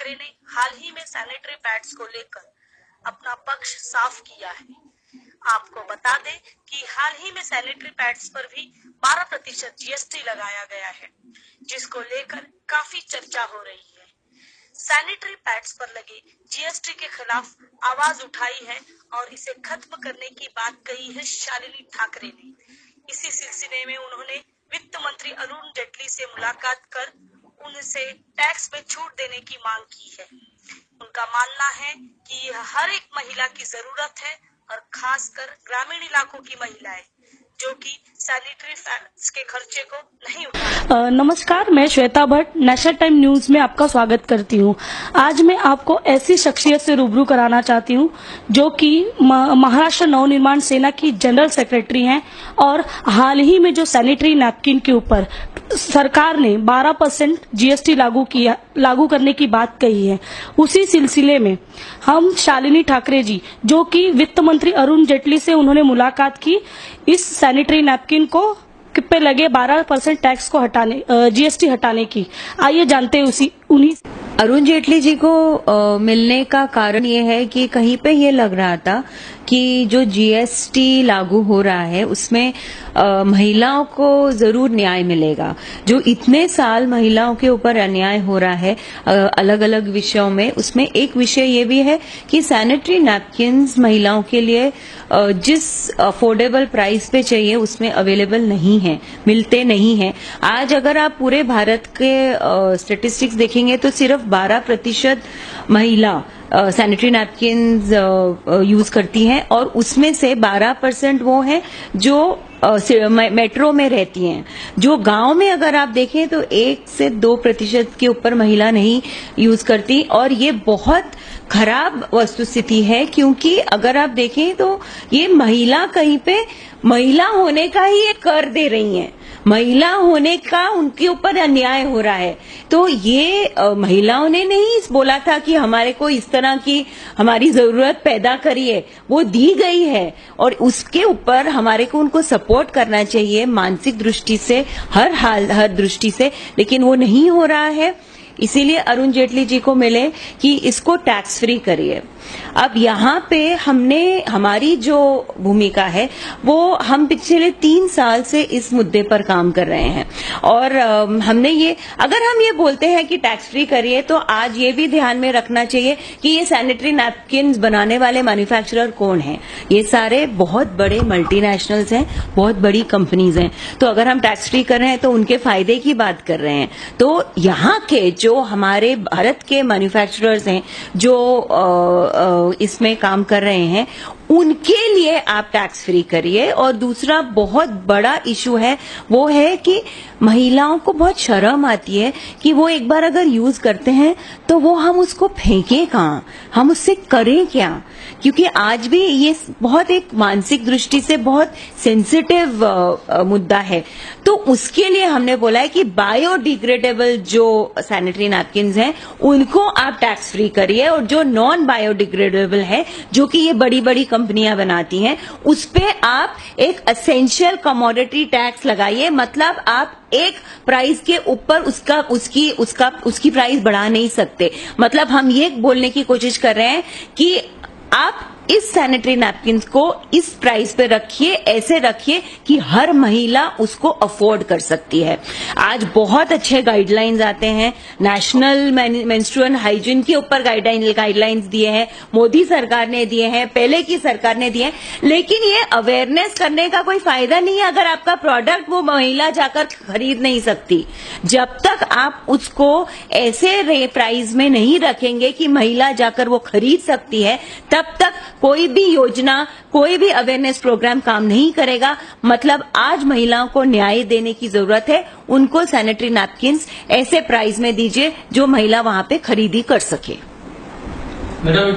ठाकरे ने हाल ही में sanitary pads को लेकर अपना पक्ष साफ किया है। आपको बता दें कि हाल ही में सैनिटरी पैड्स पर भी 12% जीएसटी लगाया गया है, जिसको लेकर काफी चर्चा हो रही है। सैनिटरी पैड्स पर लगे जीएसटी के खिलाफ आवाज उठाई है और इसे खत्म करने की बात कही है शालिनी ठाकरे ने। इसी सिलसिले में उन्होंने वित्त मंत्री अरुण जेटली से मुलाकात कर उनसे टैक्स में छूट देने की मांग की है। उनका मानना है कि यह हर एक महिला की जरूरत है और खासकर ग्रामीण इलाकों की महिलाएं जो कि सैनिटरी पैड्स के खर्चे को नहीं उठा। नमस्कार, मैं Shweta Bhatt national time news में आपका स्वागत करती हूं। आज मैं आपको ऐसी शख्सियत से रूबरू कराना चाहती हूं जो कि महाराष्ट्र नवनिर्माण सेना की जनरल सेक्रेटरी हैं और हाल ही में जो सैनिटरी नैपकिन के ऊपर सरकार ने 12% जीएसटी लागू करने की बात कही है, उसी सिलसिले में हम शालिनी ठाकरे जी जो कि वित्त मंत्री अरुण जेटली से उन्होंने मुलाकात की इस सैनिटरी नैपकिन को पे लगे 12% टैक्स को हटाने जीएसटी हटाने की। आइए जानते हैं उन्हीं अरुण जेटली जी को मिलने का कारण ये है कि कहीं पे ये लग रहा था कि जो जीएसटी लागू हो रहा है उसमें महिलाओं को जरूर न्याय मिलेगा। जो इतने साल महिलाओं के ऊपर अन्याय हो रहा है अलग अलग विषयों में, उसमें एक विषय ये भी है कि सैनिटरी नैपकिन्स महिलाओं के लिए जिस अफोर्डेबल प्राइस पे चाहिए उसमें अवेलेबल नहीं है, मिलते नहीं है। आज अगर आप पूरे भारत के स्टेटिस्टिक्स देखेंगे तो सिर्फ 12% महिला सैनिटरी नैपकिन्स यूज करती हैं और उसमें से 12% वो हैं जो मेट्रो में रहती हैं। जो गांव में अगर आप देखें तो 1 से 2% के ऊपर महिला नहीं यूज करती और ये बहुत खराब वस्तुस्थिति है, क्योंकि अगर आप देखें तो ये महिला कहीं पे महिला होने का ही ये कर दे रही हैं, महिला होने का उनके ऊपर अन्याय हो रहा है। तो ये महिलाओं ने नहीं बोला था कि हमारे को इस तरह की हमारी जरूरत पैदा करिए, वो दी गई है और उसके ऊपर हमारे को उनको सपोर्ट करना चाहिए मानसिक दृष्टि से, हर दृष्टि से, लेकिन वो नहीं हो रहा है। इसीलिए अरुण जेटली जी को मिले कि इसको टैक्स फ्री करिए। अब यहाँ पे हमारी जो भूमिका है वो हम पिछले 3 साल से इस मुद्दे पर काम कर रहे हैं और अगर हम ये बोलते हैं कि टैक्स फ्री करिए तो आज ये भी ध्यान में रखना चाहिए कि ये सैनिटरी नैपकिन्स बनाने वाले मैन्युफैक्चरर कौन हैं। ये सारे बहुत बड़े मल्टीनेशनल्स हैं, बहुत बड़ी कंपनीज हैं। तो अगर हम टैक्स फ्री कर रहे हैं तो उनके फायदे की बात कर रहे हैं। तो यहाँ के जो हमारे भारत के मैन्युफैक्चरर्स हैं जो इसमें काम कर रहे हैं उनके लिए आप टैक्स फ्री करिए। और दूसरा बहुत बड़ा इशू है वो है कि महिलाओं को बहुत शर्म आती है कि वो एक बार अगर यूज करते हैं तो वो हम उसको फेंकें कहाँ, हम उससे करें क्या, क्योंकि आज भी ये बहुत एक मानसिक दृष्टि से बहुत सेंसिटिव मुद्दा है। तो उसके लिए हमने बोला है कि बायोडिग्रेडेबल जो सैनिटरी नैपकिन्स हैं उनको आप टैक्स फ्री करिए और जो नॉन बायोडिग्रेडेबल है जो कि ये बड़ी बड़ी कंपनियां बनाती हैं उस पे आप एक एसेंशियल कमोडिटी टैक्स लगाइए। मतलब आप एक प्राइस के ऊपर उसकी प्राइस बढ़ा नहीं सकते। मतलब हम ये बोलने की कोशिश कर रहे हैं कि आप इस सैनिटरी नैपकिन्स को इस प्राइस पे रखिए, ऐसे रखिए कि हर महिला उसको अफोर्ड कर सकती है। आज बहुत अच्छे गाइडलाइंस आते हैं, नेशनल मेंस्ट्रुअल हाइजीन के ऊपर गाइडलाइंस दिए हैं, मोदी सरकार ने दिए हैं, पहले की सरकार ने दिए हैं, लेकिन ये अवेयरनेस करने का कोई फायदा नहीं है अगर आपका प्रोडक्ट वो महिला जाकर खरीद नहीं सकती। जब तक आप उसको ऐसे प्राइस में नहीं रखेंगे कि महिला जाकर वो खरीद सकती है, तब तक कोई भी योजना, कोई भी अवेयरनेस प्रोग्राम काम नहीं करेगा। मतलब आज महिलाओं को न्याय देने की जरूरत है, उनको सैनिटरी नैपकिन्स ऐसे प्राइस में दीजिए जो महिला वहां पे खरीदी कर सके। मैडम,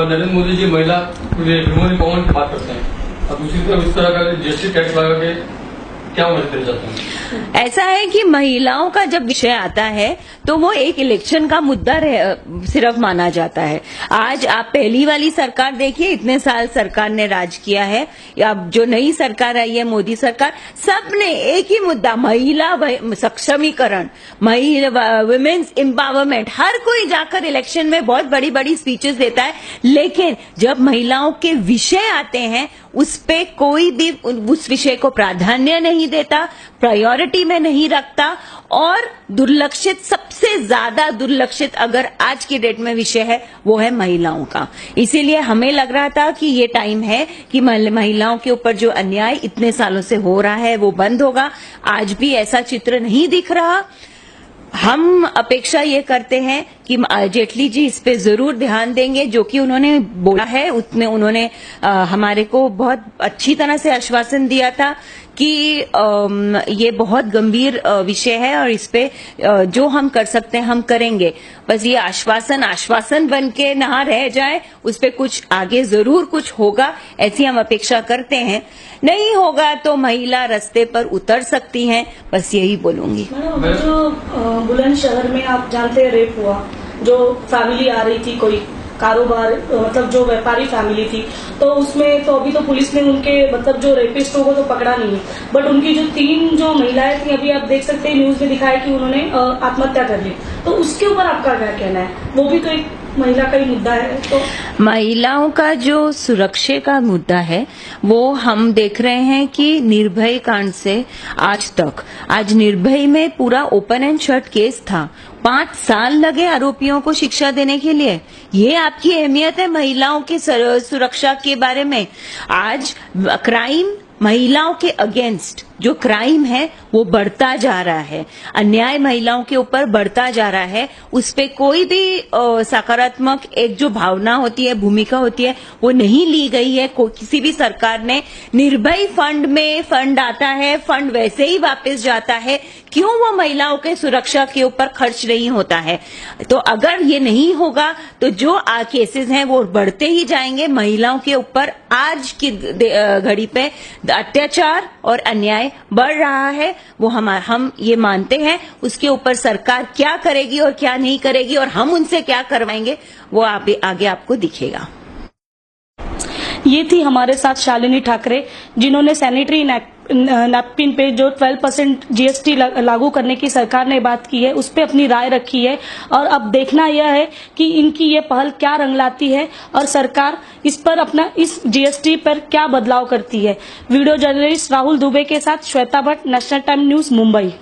नरेंद्र मोदी जी महिला वुमेन एम्पावरमेंट की बात करते हैं और दूसरी तरफ इस तरह का जीएसटी टैक्स लगा के क्या उम्मीद कर जाते हैं? ऐसा है कि महिलाओं का जब विषय आता है तो वो एक इलेक्शन का मुद्दा सिर्फ माना जाता है। आज आप पहली वाली सरकार देखिए, इतने साल सरकार ने राज किया है। अब जो नई सरकार आई है, मोदी सरकार, सबने एक ही मुद्दा, महिला सक्षमीकरण, महिला वुमेन्स एम्पावरमेंट। हर कोई जाकर इलेक्शन में बहुत बड़ी बड़ी स्पीचेस देता है, लेकिन जब महिलाओं के विषय आते हैं उस पे कोई भी उस विषय को प्राधान्य नहीं देता, प्रायोरिटी में नहीं रखता, और दुर्लक्षित, सबसे ज्यादा दुर्लक्षित अगर आज की डेट में विषय है वो है महिलाओं का। इसीलिए हमें लग रहा था कि ये टाइम है कि महिलाओं के ऊपर जो अन्याय इतने सालों से हो रहा है वो बंद होगा। आज भी ऐसा चित्र नहीं दिख रहा। हम अपेक्षा ये करते हैं कि जेटली जी इस पे जरूर ध्यान देंगे। जो कि उन्होंने बोला है उसमें उन्होंने हमारे को बहुत अच्छी तरह से आश्वासन दिया था कि ये बहुत गंभीर विषय है और इस पे जो हम कर सकते हैं हम करेंगे। बस ये आश्वासन बन के ना रह जाए, उस पे कुछ आगे जरूर कुछ होगा, ऐसी हम अपेक्षा करते हैं। नहीं होगा तो महिला रास्ते पर उतर सकती हैं, बस यही बोलूंगी। जो बुलंदशहर में आप जानते हैं रेप हुआ, जो फैमिली आ रही थी, कोई कारोबार मतलब जो व्यापारी फैमिली थी, तो उसमें तो अभी तो पुलिस ने उनके मतलब जो रेपिस्टों को तो पकड़ा नहीं है, बट उनकी जो 3 जो महिलाएं थी, अभी आप देख सकते हैं न्यूज में दिखाया कि उन्होंने आत्महत्या कर ली। तो उसके ऊपर आपका क्या कहना है? वो भी तो एक महिला का ही मुद्दा है। तो महिलाओं का जो सुरक्षा का मुद्दा है वो हम देख रहे हैं कि निर्भय कांड से आज निर्भय में पूरा ओपन एंड शट केस था। 5 साल लगे आरोपियों को शिक्षा देने के लिए। ये आपकी अहमियत है महिलाओं की सुरक्षा के बारे में। आज क्राइम, महिलाओं के अगेंस्ट जो क्राइम है वो बढ़ता जा रहा है, अन्याय महिलाओं के ऊपर बढ़ता जा रहा है। उस पे कोई भी सकारात्मक एक जो भावना होती है, भूमिका होती है, वो नहीं ली गई है किसी भी सरकार ने। निर्भय फंड में फंड आता है, फंड वैसे ही वापस जाता है, क्यों वो महिलाओं के सुरक्षा के ऊपर खर्च नहीं होता है? तो अगर ये नहीं होगा तो जो केसेस हैं वो बढ़ते ही जाएंगे। महिलाओं के ऊपर आज की घड़ी पे अत्याचार और अन्याय बढ़ रहा है, वो हम ये मानते हैं। उसके ऊपर सरकार क्या करेगी और क्या नहीं करेगी और हम उनसे क्या करवाएंगे वो आगे आपको दिखेगा। ये थी हमारे साथ शालिनी ठाकरे, जिन्होंने सैनिटरी नैपकिन पे जो 12% जीएसटी लागू करने की सरकार ने बात की है, उस पे अपनी राय रखी है। और अब देखना यह है कि इनकी ये पहल क्या रंग लाती है और सरकार इस पर अपना इस जीएसटी पर क्या बदलाव करती है। वीडियो जर्नलिस्ट राहुल दुबे के साथ Shweta Bhatt, national time news, Mumbai.